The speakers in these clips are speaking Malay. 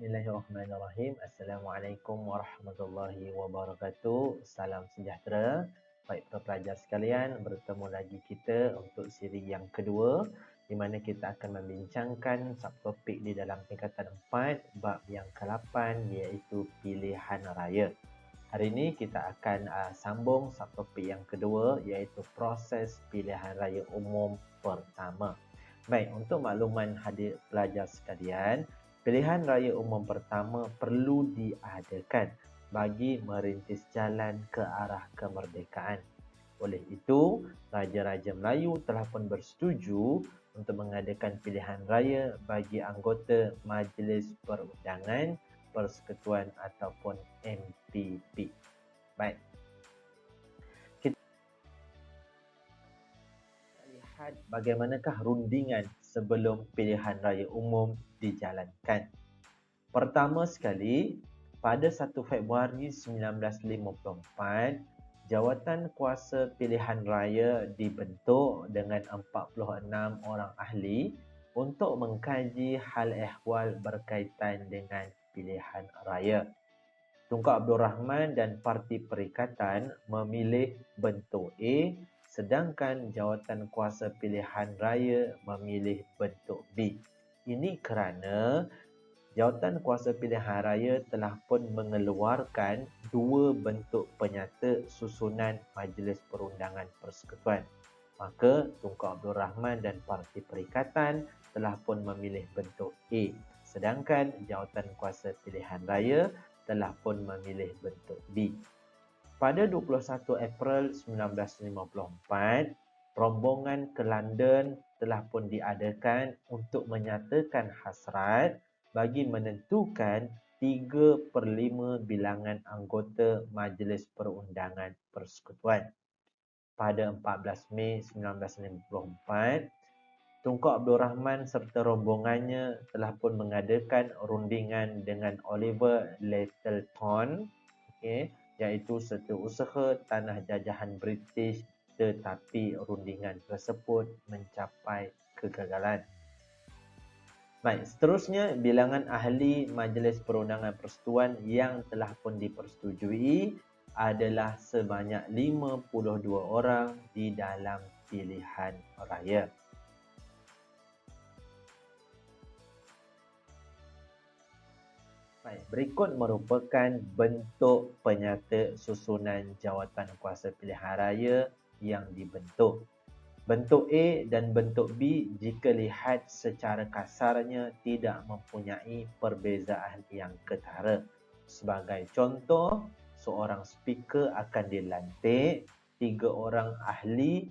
Bismillahirrahmanirrahim. Assalamualaikum warahmatullahi wabarakatuh. Salam sejahtera. Baik para pelajar sekalian, bertemu lagi kita untuk siri yang kedua di mana kita akan membincangkan subtopik di dalam tingkatan 4 bab yang ke-8 iaitu pilihan raya. Hari ini kita akan sambung subtopik yang kedua iaitu proses pilihan raya umum pertama. Baik, untuk makluman hadir pelajar sekalian, pilihan raya umum pertama perlu diadakan bagi merintis jalan ke arah kemerdekaan. Oleh itu, Raja-Raja Melayu telah pun bersetuju untuk mengadakan pilihan raya bagi anggota Majlis Perundangan, Persekutuan ataupun MPP. Baik. Kita lihat bagaimanakah rundingan sebelum pilihan raya umum dijalankan. Pertama sekali, pada 1 Februari 1954, Jawatan Kuasa Pilihan Raya dibentuk dengan 46 orang ahli untuk mengkaji hal ehwal berkaitan dengan pilihan raya. Tunku Abdul Rahman dan Parti Perikatan memilih bentuk A, sedangkan Jawatan Kuasa Pilihan Raya memilih bentuk B. Ini kerana Jawatan Kuasa Pilihan Raya telah pun mengeluarkan dua bentuk penyata susunan Majlis Perundangan Persekutuan. Maka Tunku Abdul Rahman dan Parti Perikatan telah pun memilih bentuk A, sedangkan Jawatan Kuasa Pilihan Raya telah pun memilih bentuk B. Pada 21 April 1954, rombongan ke London telah pun diadakan untuk menyatakan hasrat bagi menentukan 3/5 bilangan anggota Majlis Perundangan Persekutuan. Pada 14 Mei 1954, Tunku Abdul Rahman serta rombongannya telah pun mengadakan rundingan dengan Oliver Lyttelton, iaitu setiausaha tanah jajahan British, tetapi rundingan tersebut mencapai kegagalan. Baik, seterusnya bilangan ahli Majlis Perundangan Persekutuan yang telah pun dipersetujui adalah sebanyak 52 orang di dalam pilihan raya. Baik, berikut merupakan bentuk penyata susunan Jawatan Kuasa Pilihan Raya yang dibentuk. Bentuk A dan bentuk B jika lihat secara kasarnya tidak mempunyai perbezaan yang ketara. Sebagai contoh, seorang speaker akan dilantik, 3 orang ahli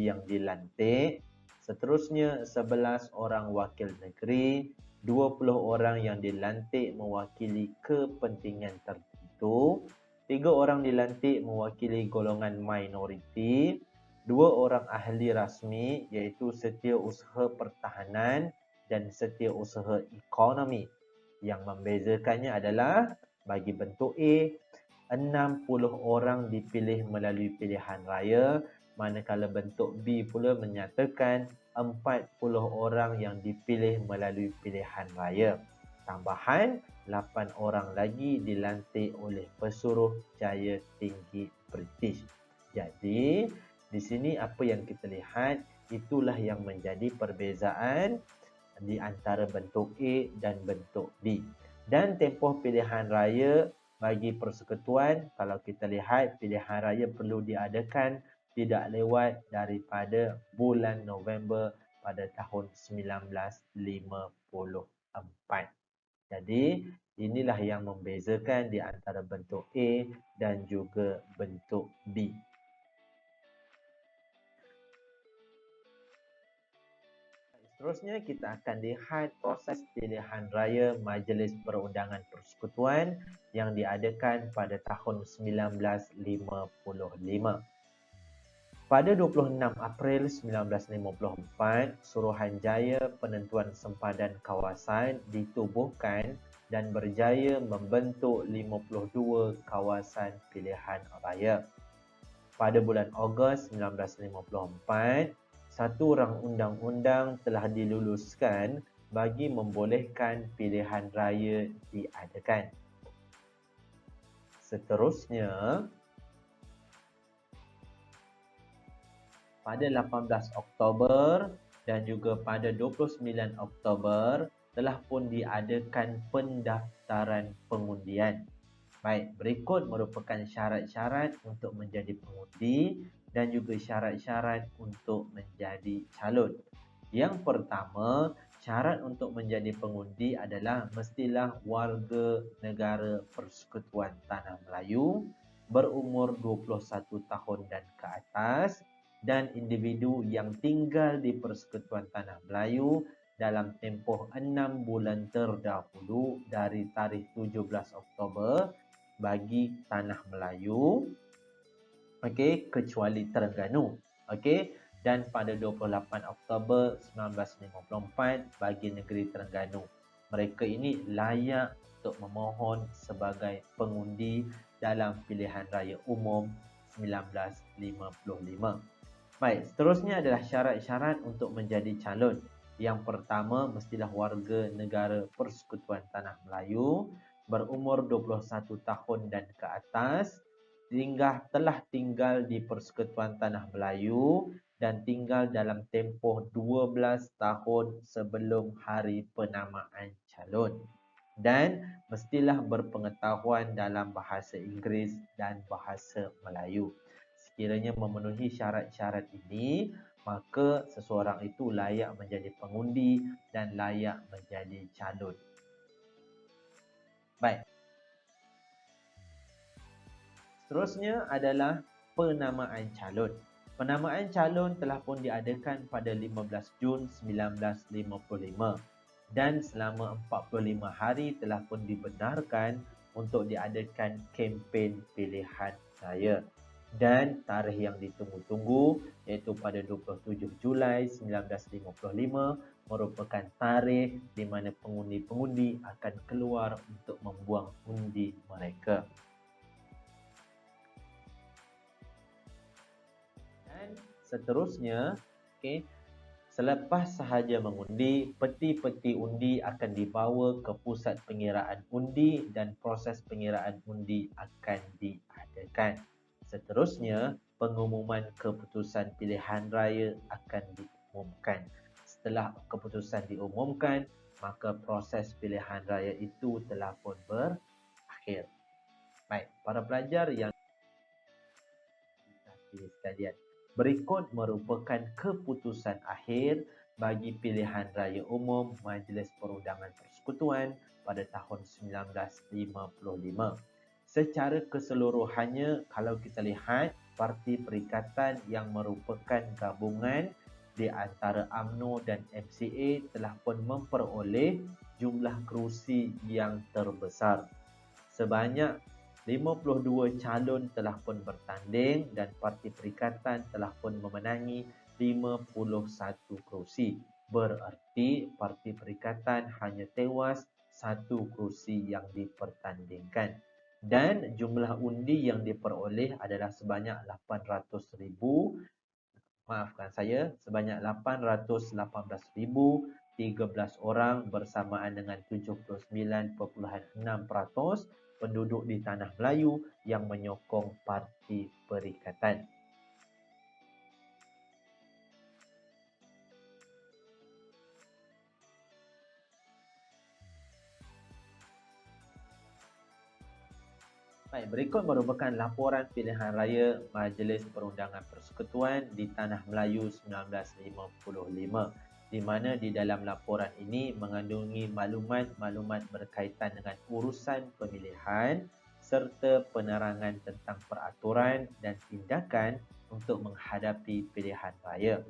yang dilantik, seterusnya 11 orang wakil negeri, 20 orang yang dilantik mewakili kepentingan tertentu, 3 orang dilantik mewakili golongan minoriti, 2 orang ahli rasmi iaitu Setiausaha Pertahanan dan Setiausaha Ekonomi. Yang membezakannya adalah bagi bentuk A, 60 orang dipilih melalui pilihan raya, manakala bentuk B pula menyatakan 40 orang yang dipilih melalui pilihan raya. Tambahan, 8 orang lagi dilantik oleh Pesuruh Jaya Tinggi British. Jadi, di sini apa yang kita lihat, itulah yang menjadi perbezaan di antara bentuk A dan bentuk B. Dan tempoh pilihan raya bagi persekutuan, kalau kita lihat pilihan raya perlu diadakan tidak lewat daripada bulan November pada tahun 1954. Jadi, inilah yang membezakan di antara bentuk A dan juga bentuk B. Seterusnya, kita akan lihat proses pilihan raya Majlis Perundangan Persekutuan yang diadakan pada tahun 1955. Pada 26 April 1954, Suruhanjaya Penentuan Sempadan Kawasan ditubuhkan dan berjaya membentuk 52 kawasan pilihan raya. Pada bulan Ogos 1954, satu rang undang-undang telah diluluskan bagi membolehkan pilihan raya diadakan. Seterusnya, pada 18 Oktober dan juga pada 29 Oktober telah pun diadakan pendaftaran pengundian. Baik, berikut merupakan syarat-syarat untuk menjadi pengundi dan juga syarat-syarat untuk menjadi calon. Yang pertama, syarat untuk menjadi pengundi adalah mestilah warga negara Persekutuan Tanah Melayu, berumur 21 tahun dan ke atas, dan individu yang tinggal di Persekutuan Tanah Melayu dalam tempoh 6 bulan terdahulu dari tarikh 17 Oktober bagi Tanah Melayu, kecuali Terengganu, dan pada 28 Oktober 1954 bagi negeri Terengganu. Mereka ini layak untuk memohon sebagai pengundi dalam pilihan raya umum 1955. Baik, seterusnya adalah syarat-syarat untuk menjadi calon. Yang pertama, mestilah warga negara Persekutuan Tanah Melayu, berumur 21 tahun dan ke atas, telah tinggal di Persekutuan Tanah Melayu dan tinggal dalam tempoh 12 tahun sebelum hari penamaan calon. Dan mestilah berpengetahuan dalam bahasa Inggeris dan bahasa Melayu. Sekiranya memenuhi syarat-syarat ini, maka seseorang itu layak menjadi pengundi dan layak menjadi calon. Baik. Seterusnya adalah penamaan calon. Penamaan calon telah pun diadakan pada 15 Jun 1955 dan selama 45 hari telah pun dibenarkan untuk diadakan kempen pilihan raya. Dan tarikh yang ditunggu-tunggu iaitu pada 27 Julai 1955 merupakan tarikh di mana pengundi-pengundi akan keluar untuk membuang undi mereka. Dan seterusnya, selepas sahaja mengundi, peti-peti undi akan dibawa ke pusat pengiraan undi dan proses pengiraan undi akan diadakan. Seterusnya, pengumuman keputusan pilihan raya akan diumumkan. Setelah keputusan diumumkan, maka proses pilihan raya itu telah pun berakhir. Baik, para pelajar yang dikasihi sekalian, berikut merupakan keputusan akhir bagi pilihan raya umum Majlis Perundangan Persekutuan pada tahun 1955. Secara keseluruhannya, kalau kita lihat, parti perikatan yang merupakan gabungan di antara UMNO dan MCA telah pun memperoleh jumlah kerusi yang terbesar. Sebanyak 52 calon telah pun bertanding dan parti perikatan telah pun memenangi 51 kerusi. Berarti parti perikatan hanya tewas 1 kerusi yang dipertandingkan. Dan jumlah undi yang diperoleh adalah sebanyak 818,13 orang bersamaan dengan 79.6% penduduk di Tanah Melayu yang menyokong parti perikatan. Baik, berikut merupakan laporan pilihan raya Majlis Perundangan Persekutuan di Tanah Melayu 1955, di mana di dalam laporan ini mengandungi maklumat-maklumat berkaitan dengan urusan pemilihan serta penerangan tentang peraturan dan tindakan untuk menghadapi pilihan raya.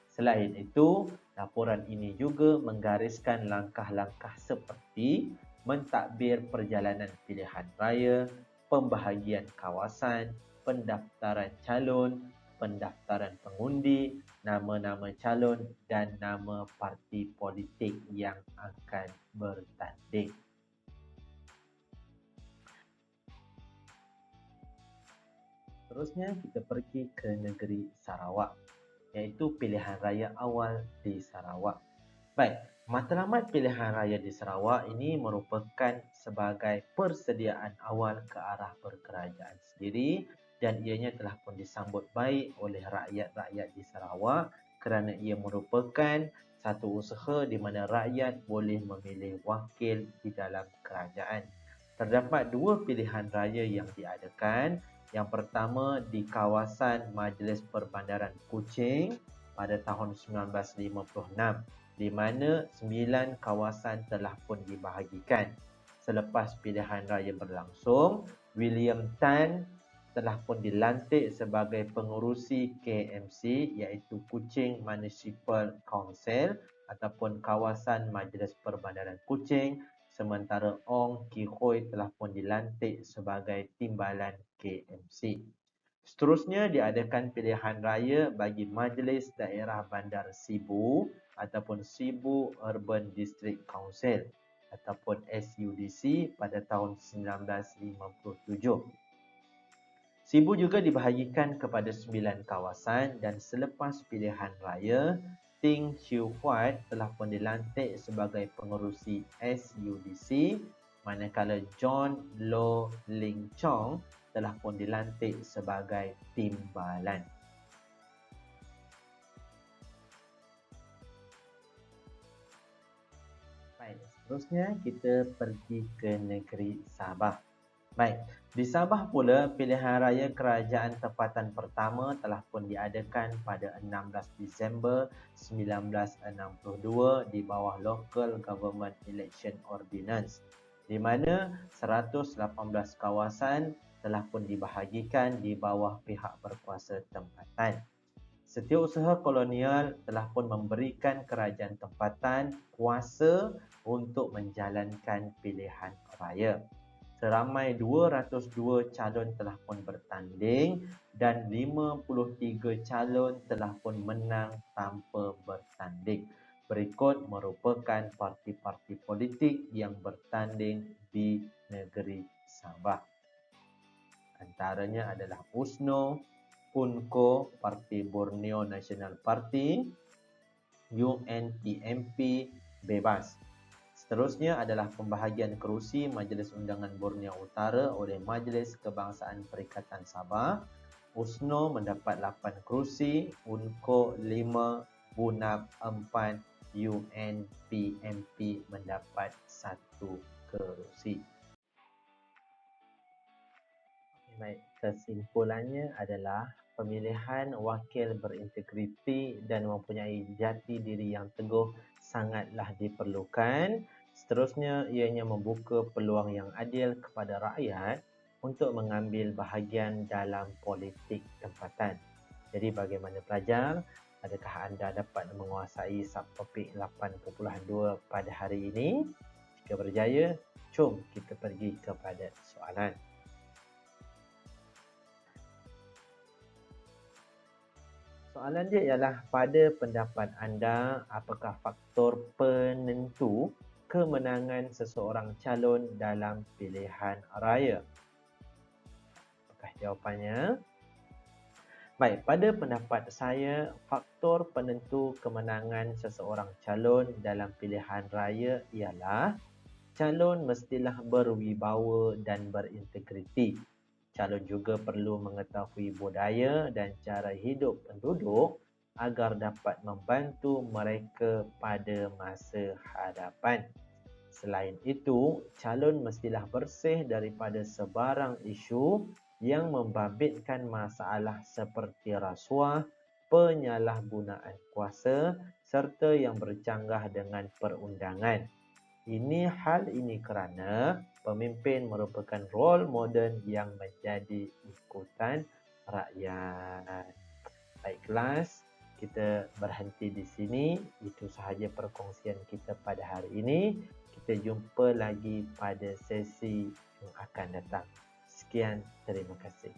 Selain itu, laporan ini juga menggariskan langkah-langkah seperti mentadbir perjalanan pilihan raya, pembahagian kawasan, pendaftaran calon, pendaftaran pengundi, nama-nama calon dan nama parti politik yang akan bertanding. Seterusnya kita pergi ke negeri Sarawak, iaitu pilihan raya awal di Sarawak. Baik, Matlamat pilihan raya di Sarawak ini merupakan sebagai persediaan awal ke arah berkerajaan sendiri dan ianya telah pun disambut baik oleh rakyat-rakyat di Sarawak kerana ia merupakan satu usaha di mana rakyat boleh memilih wakil di dalam kerajaan. Terdapat dua pilihan raya yang diadakan. Yang pertama di kawasan Majlis Perbandaran Kuching pada tahun 1956. Di mana 9 kawasan telah pun dibahagikan. Selepas pilihan raya berlangsung, William Tan telah pun dilantik sebagai pengerusi KMC iaitu Kuching Municipal Council ataupun kawasan Majlis Perbandaran Kuching, sementara Ong Ki Hui telah pun dilantik sebagai timbalan KMC. Seterusnya diadakan pilihan raya bagi Majlis Daerah Bandar Sibu ataupun Sibu Urban District Council ataupun SUDC pada tahun 1957. Sibu juga dibahagikan kepada 9 kawasan dan selepas pilihan raya, Ting Chiu Huat telah pun dilantik sebagai pengerusi SUDC manakala John Lo Ling Chong telah pun dilantik sebagai timbalan. Baik, seterusnya kita pergi ke negeri Sabah. Baik, di Sabah pula pilihan raya kerajaan tempatan pertama telah pun diadakan pada 16 Disember 1962 di bawah Local Government Election Ordinance, di mana 118 kawasan telah pun dibahagikan di bawah pihak berkuasa tempatan. Setiausaha kolonial telah pun memberikan kerajaan tempatan kuasa untuk menjalankan pilihan raya. Seramai 202 calon telah pun bertanding dan 53 calon telah pun menang tanpa bertanding. Berikut merupakan parti-parti politik yang bertanding di negeri Sabah. Antaranya adalah USNO, UNCO, Parti Borneo National Party, UNTMP, Bebas. Seterusnya adalah pembahagian kerusi Majlis Undangan Borneo Utara oleh Majlis Kebangsaan Perikatan Sabah. USNO mendapat 8 kerusi, UNCO 5, BUNAP 4, UNPMP mendapat 1 kerusi. Baik, kesimpulannya adalah pemilihan wakil berintegriti dan mempunyai jati diri yang teguh sangatlah diperlukan. Seterusnya, ianya membuka peluang yang adil kepada rakyat untuk mengambil bahagian dalam politik tempatan. Jadi bagaimana pelajar? Adakah anda dapat menguasai subtopik 8.2 pada hari ini? Jika berjaya, jom kita pergi kepada soalan. Soalan dia ialah, pada pendapat anda, apakah faktor penentu kemenangan seseorang calon dalam pilihan raya? Apakah jawapannya? Baik, pada pendapat saya, faktor penentu kemenangan seseorang calon dalam pilihan raya ialah calon mestilah berwibawa dan berintegriti. Calon juga perlu mengetahui budaya dan cara hidup penduduk agar dapat membantu mereka pada masa hadapan. Selain itu, calon mestilah bersih daripada sebarang isu yang membabitkan masalah seperti rasuah, penyalahgunaan kuasa serta yang bercanggah dengan perundangan. Hal ini kerana pemimpin merupakan role model yang menjadi ikutan rakyat. Baik kelas, kita berhenti di sini. Itu sahaja perkongsian kita pada hari ini. Kita jumpa lagi pada sesi yang akan datang. Sekian, terima kasih.